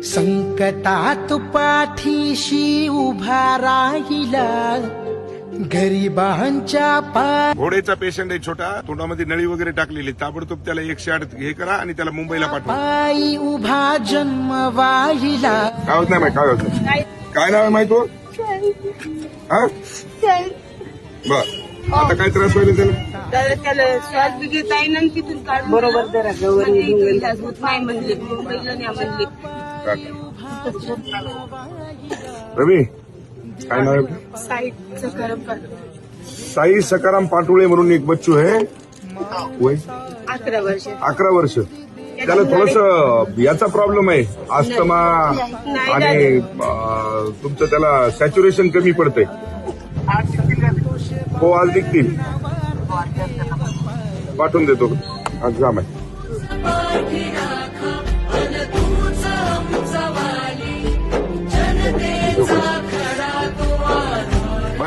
संकटात पाठीशी उभा राहिला, गरिबांच्या घोडेचा पेशंट आहे छोटा, तोंडामध्ये नळी वगैरे टाकलेली, ताबडतोब त्याला 108 हे करा आणि त्याला मुंबईला पाठवा. पायी उभा जन्म वाहिला. काय होत नाही, काय होत नाही. काय नाव आहे माहिती हो? हा बर, आता काय त्रास व्हायला त्याला? त्याला श्वास बी घेता येईना आणि तिथून काढून बरोबर जरा इलाज होत नाही म्हणले, मुंबईला न्या म्हणले. रवी, काय नाव आहे? साई सकाराम पाटोळे म्हणून एक बच्चू आहे, वय 11 वर्ष. त्याला थोडस याचा प्रॉब्लेम आहे, अस्थमा आणि तुमचं त्याला सॅच्युरेशन कमी पडतंय. हो, आज निघतील, पाठवून देतो. आज जाम आहे.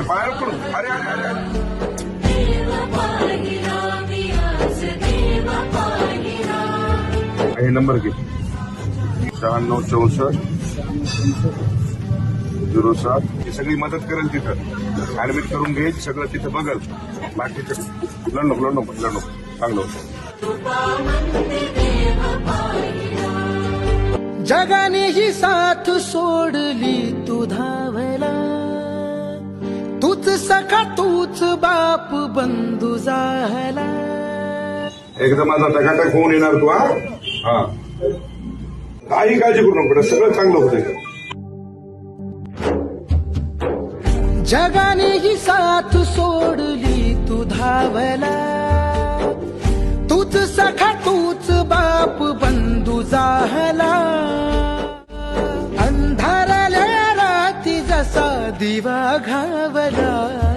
पाया करून अरे हे नंबर घे, 966407. ही सगळी मदत करेल, तिथं ऍडमिट करून घे, सगळं तिथं बघल. बाकीचं लढणं चांगलं होतं. जगाने ही साथ सोडली, तू धावला. तूच सखा, तूच बाप, बंधू झाला. एकदा माझा टकाटक होऊन येणार तू. हा, काही काळजी करू नको, सगळं चांगलं होतंय. जगाने ही साथ सोडली, तू धावला. तूच सखा, तूच बाप, बंधू झाला. अंधारल्या राती जसा दिवा घावला.